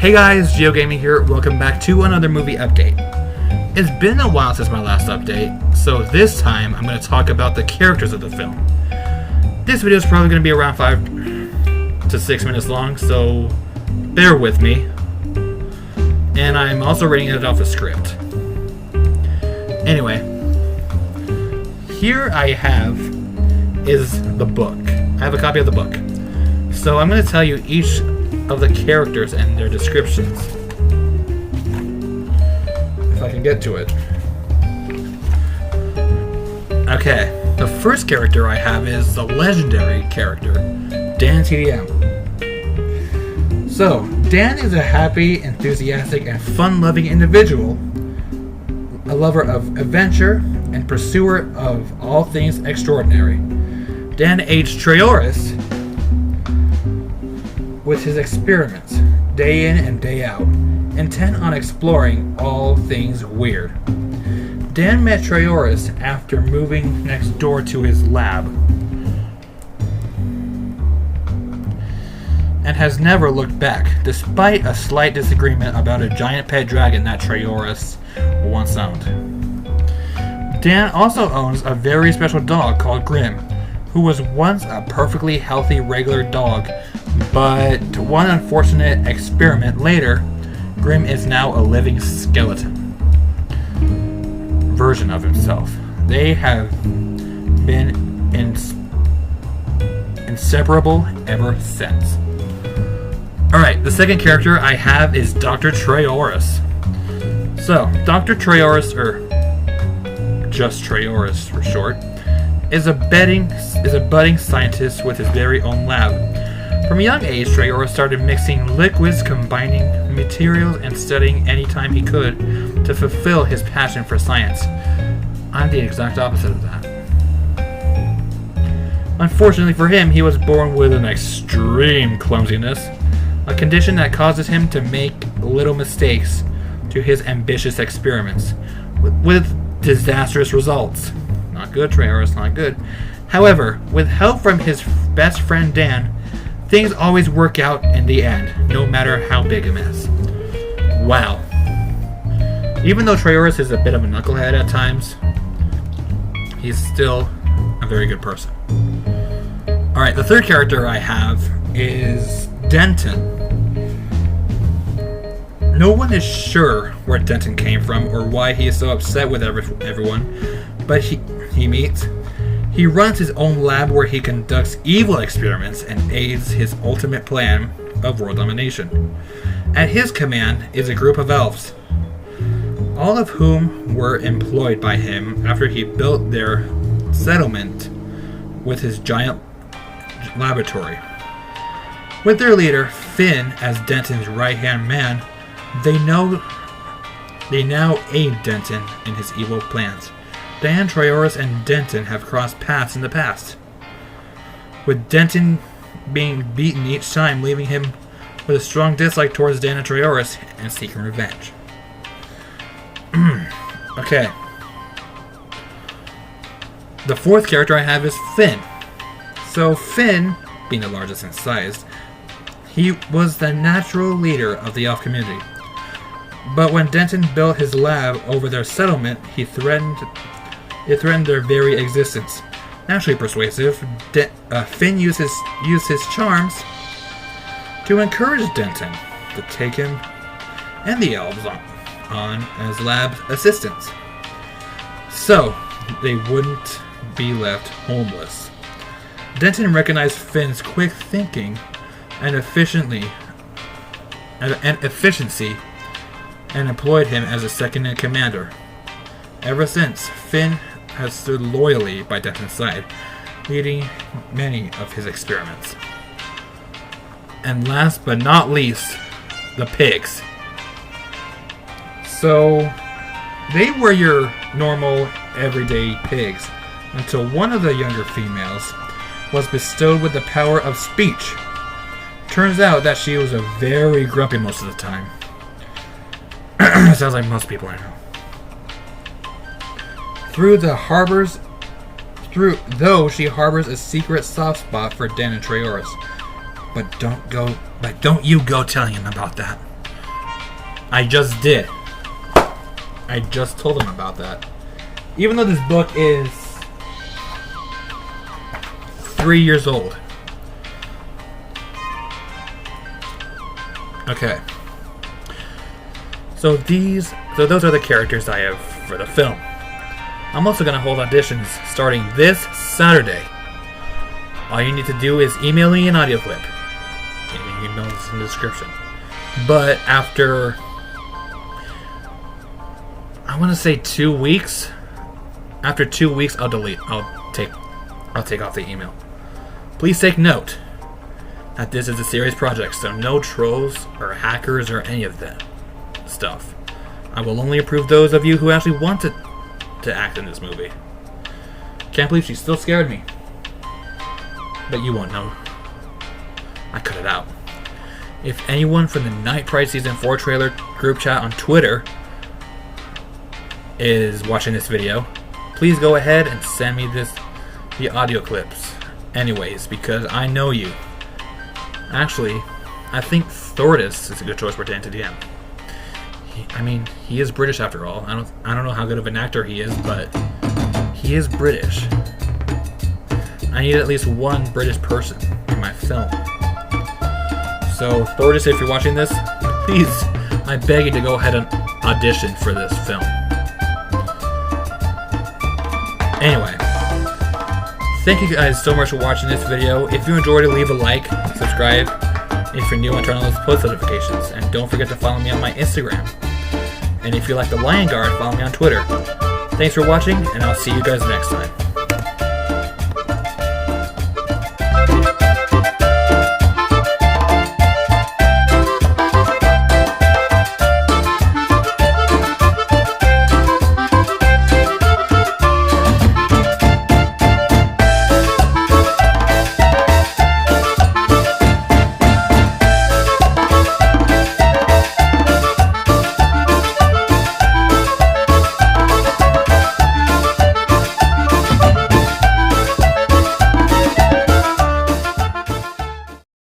Hey guys, GeoGaming here. Welcome back to another movie update. It's been a while since my last update, so this time I'm going to talk about the characters of the film. This video is probably going to be around 5 to 6 minutes long, so bear with me. And I'm also reading it off a script. Anyway, here I have is the book. I have a copy of the book. So I'm going to tell you each of the characters and their descriptions. If I can get to it. Okay, the first character I have is the legendary character, Dan TDM. So, Dan is a happy, enthusiastic, and fun-loving individual, a lover of adventure, and pursuer of all things extraordinary. Dan aids Treoris with his experiments, day in and day out, intent on exploring all things weird. Dan met Treoris after moving next door to his lab, and has never looked back, despite a slight disagreement about a giant pet dragon that Treoris once owned. Dan also owns a very special dog called Grim, who was once a perfectly healthy regular dog, but one unfortunate experiment later, Grim is now a living skeleton version of himself. They have been inseparable ever since. Alright, the second character I have is Dr. Treoris. So, Dr. Treoris, or just Treoris for short, is a budding scientist with his very own lab. From a young age, Treoris started mixing liquids, combining materials, and studying anytime he could to fulfill his passion for science. I'm the exact opposite of that. Unfortunately for him, he was born with an extreme clumsiness, a condition that causes him to make little mistakes to his ambitious experiments, with disastrous results. Not good, Treoris, not good. However, with help from his best friend Dan, things always work out in the end, no matter how big a mess. Wow. Even though Treoris is a bit of a knucklehead at times, he's still a very good person. Alright, the third character I have is Denton. No one is sure where Denton came from or why he is so upset with everyone, but he runs his own lab where he conducts evil experiments and aids his ultimate plan of world domination. At his command is a group of elves, all of whom were employed by him after he built their settlement with his giant laboratory. With their leader, Finn, as Denton's right-hand man, they now aid Denton in his evil plans. Dan, Treoris, and Denton have crossed paths in the past, with Denton being beaten each time, leaving him with a strong dislike towards Dan and Treoris and seeking revenge. Okay. The fourth character I have is Finn. So Finn, being the largest in size, he was the natural leader of the elf community. But when Denton built his lab over their settlement, it threatened their very existence. Naturally persuasive, Finn used his charms to encourage Denton to take him and the elves on as lab assistants, so they wouldn't be left homeless. Denton recognized Finn's quick thinking and efficiency and employed him as a second-in-commander. Ever since, Finn has stood loyally by Denton's side, leading many of his experiments. And last but not least, the pigs. So, they were your normal, everyday pigs, until one of the younger females was bestowed with the power of speech. Turns out that she was a very grumpy most of the time. Sounds like most people I know. Though she harbors a secret soft spot for Dan and Treoris, but don't you go telling him about that. I just did. I just told him about that. Even though this book is 3 years old. Okay. So those are the characters I have for the film. I'm also going to hold auditions starting this Saturday. All you need to do is email me an audio clip. The email is in the description. But after, I want to say 2 weeks. After 2 weeks, I'll delete. I'll take off the email. Please take note that this is a serious project, so no trolls or hackers or any of that stuff. I will only approve those of you who actually wanted to act in this movie. Can't believe she still scared me. But you won't know. I cut it out. If anyone from the Night Pride Season 4 trailer group chat on Twitter is watching this video, please go ahead and send me the audio clips. Anyways, because I know you. Actually, I think Thordis is a good choice for Denton DM. He is British after all. I don't know how good of an actor he is, but he is British. I need at least one British person in my film. So, Thordis, if you're watching this, please, I beg you to go ahead and audition for this film. Anyway, thank you guys so much for watching this video. If you enjoyed it, leave a like, subscribe if you're new and turn on those post notifications. And don't forget to follow me on my Instagram. And if you like the Lion Guard, follow me on Twitter. Thanks for watching, and I'll see you guys next time.